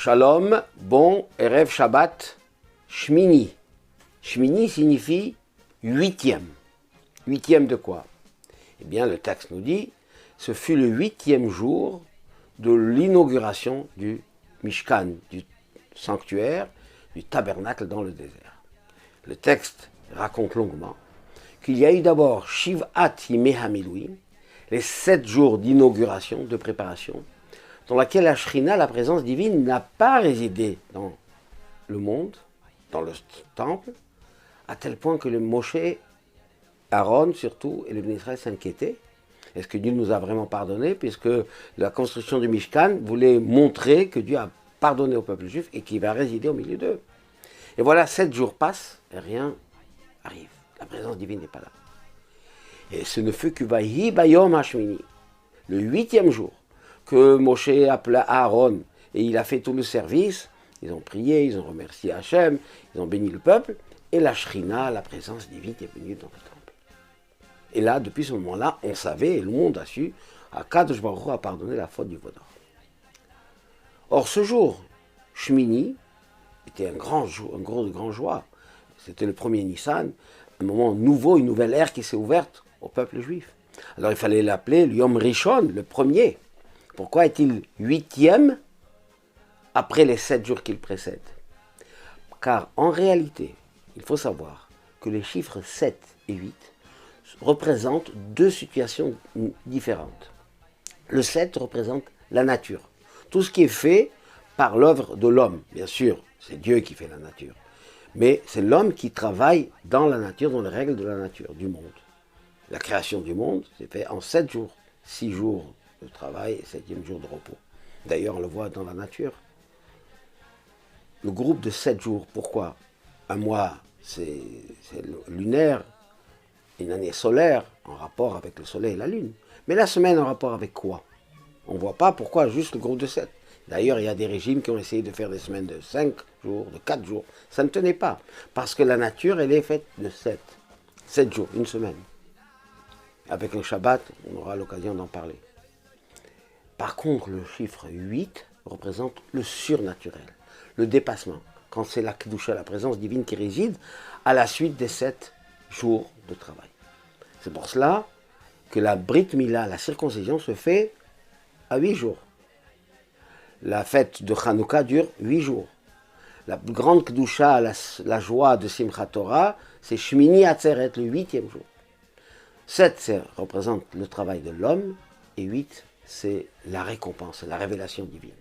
Shalom, bon, Erev Shabbat, Shmini. Shmini signifie huitième. Huitième de quoi? Eh bien, le texte nous dit, ce fut le huitième jour de l'inauguration du Mishkan, du sanctuaire, du tabernacle dans le désert. Le texte raconte longuement qu'il y a eu d'abord Shiv'at Yimei HaMiluim, les 7 jours d'inauguration, de préparation, dans laquelle la Shrina, la présence divine, n'a pas résidé dans le monde, dans le temple, à tel point que le Moshe, Aaron surtout, et le Bnei Israël s'inquiétaient. Est-ce que Dieu nous a vraiment pardonné, puisque la construction du Mishkan voulait montrer que Dieu a pardonné au peuple juif et qu'il va résider au milieu d'eux. Et voilà, 7 jours passent et rien arrive. La présence divine n'est pas là. Et ce ne fut que Vahi Bayom Hashmini, le 8e jour, que Moshe appela Aaron et il a fait tout le service. Ils ont prié, ils ont remercié Hachem, ils ont béni le peuple, et la Shrina, la présence divine, est venue dans le temple. Et là, depuis ce moment-là, on savait, et le monde a su, Akadosh Baruch Hu a pardonné la faute du Vaudor. Or, ce jour, Shmini, était un grand jour, un gros de grande joie. C'était le premier Nissan, un moment nouveau, une nouvelle ère qui s'est ouverte au peuple juif. Alors il fallait l'appeler le Yom Rishon, le premier. Pourquoi est-il 8e après les 7 jours qui le précèdent? Car en réalité, il faut savoir que les chiffres 7 et 8 représentent deux situations différentes. Le 7 représente la nature. Tout ce qui est fait par l'œuvre de l'homme. Bien sûr, c'est Dieu qui fait la nature. Mais c'est l'homme qui travaille dans la nature, dans les règles de la nature, du monde. La création du monde, c'est fait en 7 jours. 6 jours de travail et 7e jour de repos. D'ailleurs, on le voit dans la nature. Le groupe de 7 jours, pourquoi? Un mois, c'est lunaire, une année solaire, en rapport avec le soleil et la lune. Mais la semaine, en rapport avec quoi? On ne voit pas pourquoi juste le groupe de 7. D'ailleurs, il y a des régimes qui ont essayé de faire des semaines de 5 jours, de 4 jours. Ça ne tenait pas. Parce que la nature, elle est faite de 7. 7 jours, une semaine. Avec un Shabbat, on aura l'occasion d'en parler. Par contre, le chiffre 8 représente le surnaturel, le dépassement. Quand c'est la Kedusha, la présence divine qui réside à la suite des 7 jours de travail. C'est pour cela que la Brit Mila, la circoncision, se fait à 8 jours. La fête de Hanouka dure 8 jours. La grande Kedusha, la joie de Simchat Torah, c'est Shmini Atzeret, le 8e jour. 7, ça représente le travail de l'homme, et 8, c'est la récompense, la révélation divine.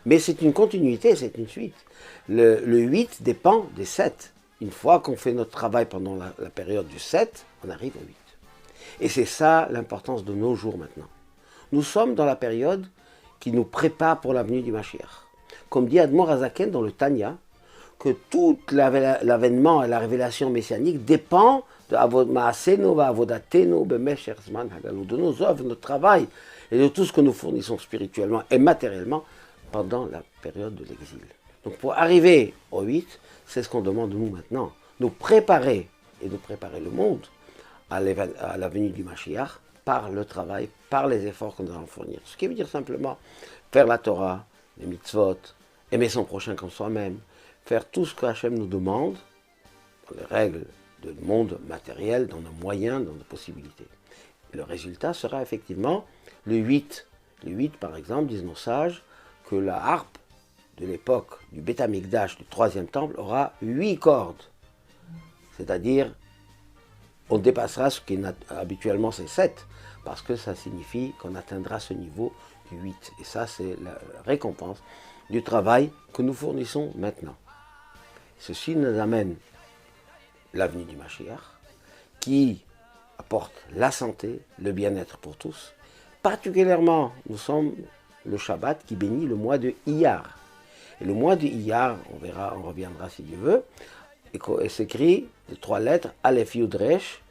Mais c'est une continuité, c'est une suite. Le 8 dépend des 7. Une fois qu'on fait notre travail pendant la période du 7, on arrive au 8. Et c'est ça l'importance de nos jours maintenant. Nous sommes dans la période qui nous prépare pour la venue du Mashiach. Comme dit Admor Hazaken dans le Tanya, que tout l'avènement et la révélation messianique dépend de nos œuvres, notre travail et de tout ce que nous fournissons spirituellement et matériellement pendant la période de l'exil. Donc pour arriver au 8, c'est ce qu'on demande de nous maintenant, nous préparer et de préparer le monde à la venue du Mashiach par le travail, par les efforts que nous allons fournir. Ce qui veut dire simplement faire la Torah, les mitzvot, aimer son prochain comme soi-même, faire tout ce que Hachem nous demande, dans les règles du monde matériel, dans nos moyens, dans nos possibilités. Et le résultat sera effectivement le 8. Le 8, par exemple, disent nos sages, que la harpe de l'époque du Beth Amikdash, du 3e temple, aura 8 cordes. C'est-à-dire, on dépassera ce qui habituellement c'est 7, parce que ça signifie qu'on atteindra ce niveau du 8. Et ça, c'est la récompense du travail que nous fournissons maintenant. Ceci nous amène l'avenue du Mashiach, qui apporte la santé, le bien-être pour tous. Particulièrement, nous sommes le Shabbat qui bénit le mois de Iyar. Et le mois de Iyar, on verra, on reviendra si Dieu veut, et s'écrit de 3 lettres, Aleph Yud Resh,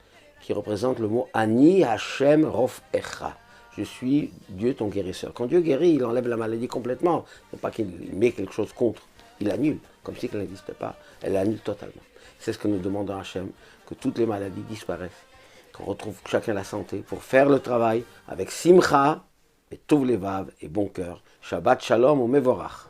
qui représente le mot Ani Hashem Rof Echa. Je suis Dieu ton guérisseur. Quand Dieu guérit, il enlève la maladie complètement. Ce n'est pas qu'il met quelque chose contre, il annule, comme si elle n'existait pas. Elle annule totalement. C'est ce que nous demandons à Hachem, que toutes les maladies disparaissent, qu'on retrouve chacun la santé pour faire le travail avec Simcha, et Tov Levav et bon cœur. Shabbat Shalom ou Mevorach.